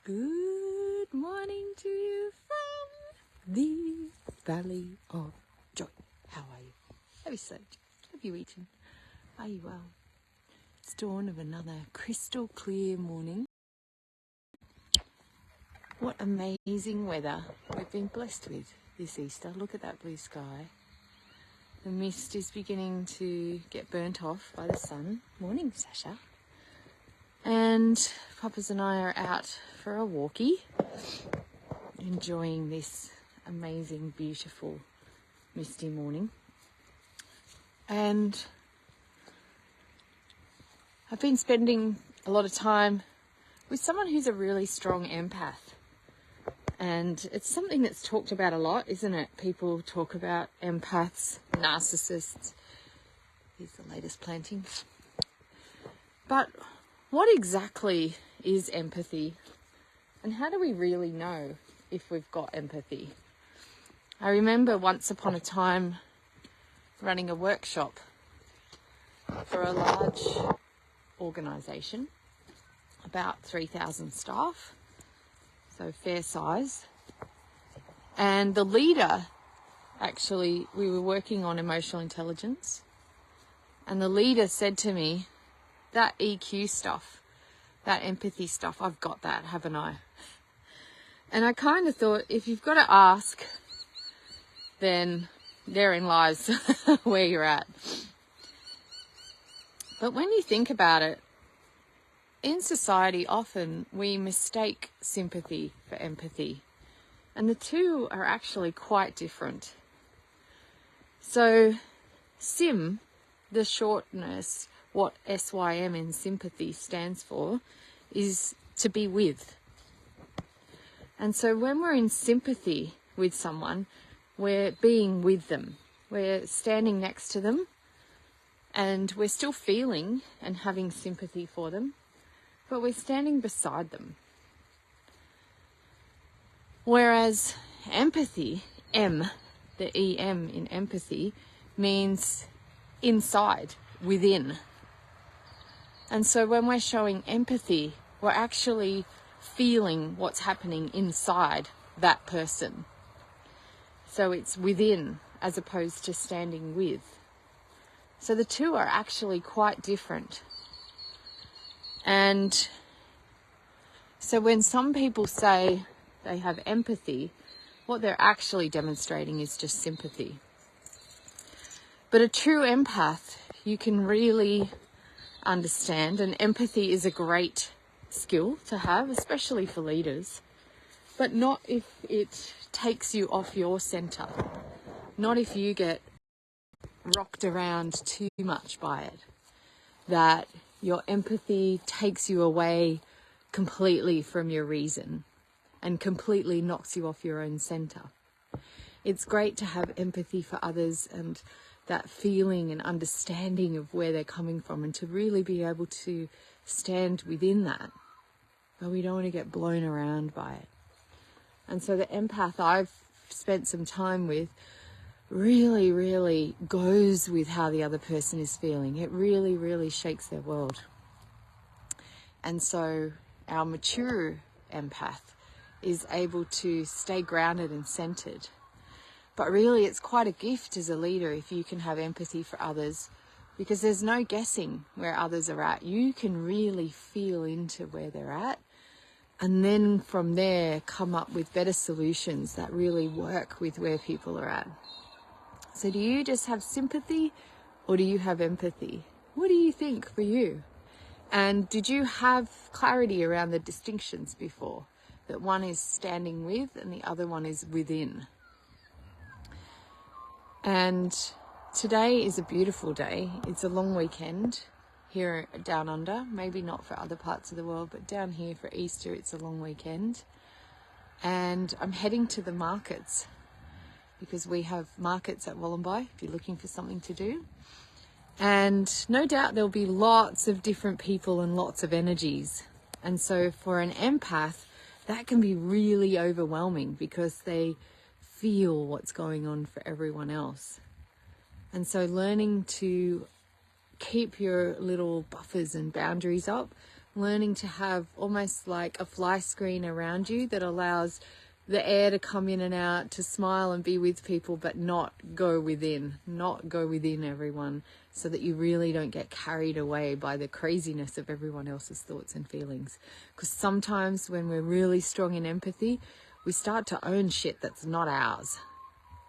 Good morning to you from the Valley of Joy. How are you? Have you slept? Have you eaten? Are you well? It's dawn of another crystal clear morning. What amazing weather we've been blessed with this Easter. Look at that blue sky. The mist is beginning to get burnt off by the sun. Morning, Sasha. And Papas and I are out for a walkie, enjoying this amazing, beautiful, misty morning. And I've been spending a lot of time with someone who's a really strong empath. And it's something that's talked about a lot, isn't it? People talk about empaths, narcissists. Here's the latest plantings. But what exactly is empathy? And how do we really know if we've got empathy? I remember once upon a time running a workshop for a large organisation, about 3,000 staff, so fair size. And the leader, actually, we were working on emotional intelligence, and the leader said to me, that EQ stuff, that empathy stuff, I've got that, haven't I? And I kind of thought, if you've got to ask, then therein lies where you're at. But when you think about it, in society, often we mistake sympathy for empathy. And the two are actually quite different. So, SIM, the shortness, what SYM in sympathy stands for, is to be with. And so when we're in sympathy with someone, we're being with them. We're standing next to them, and we're still feeling and having sympathy for them, but we're standing beside them. Whereas empathy, M, the EM in empathy, means inside, within. And so when we're showing empathy, we're actually feeling what's happening inside that person. So it's within as opposed to standing with. So the two are actually quite different. And so when some people say they have empathy, what they're actually demonstrating is just sympathy. But a true empath, you can really understand, and empathy is a great skill to have, especially for leaders, but not if it takes you off your center, not if you get rocked around too much by it, that your empathy takes you away completely from your reason and completely knocks you off your own center. It's great to have empathy for others and that feeling and understanding of where they're coming from, and to really be able to stand within that. But we don't want to get blown around by it. And so the empath I've spent some time with really, really goes with how the other person is feeling. It really, really shakes their world. And so our mature empath is able to stay grounded and centered. But really, it's quite a gift as a leader if you can have empathy for others, because there's no guessing where others are at. You can really feel into where they're at, and then from there come up with better solutions that really work with where people are at. So do you just have sympathy, or do you have empathy? What do you think for you? And did you have clarity around the distinctions before? That one is standing with and the other one is within. And today is a beautiful day. It's a long weekend here down under. Maybe not for other parts of the world, but down here for Easter, it's a long weekend. And I'm heading to the markets because we have markets at Wollongby if you're looking for something to do. And no doubt there'll be lots of different people and lots of energies. And so for an empath, that can be really overwhelming because they feel what's going on for everyone else. And so learning to keep your little buffers and boundaries up learning to have almost like a fly screen around you that allows the air to come in and out, to smile and be with people, but not go within everyone, so that you really don't get carried away by the craziness of everyone else's thoughts and feelings. Because sometimes when we're really strong in empathy, we start to own shit that's not ours.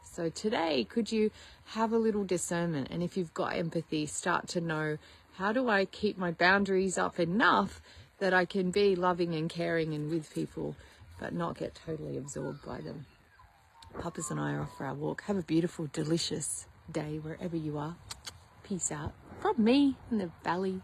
So today, could you have a little discernment? And if you've got empathy, start to know, how do I keep my boundaries up enough that I can be loving and caring and with people, but not get totally absorbed by them? Papa's and I are off for our walk. Have a beautiful, delicious day wherever you are. Peace out from me in the valley.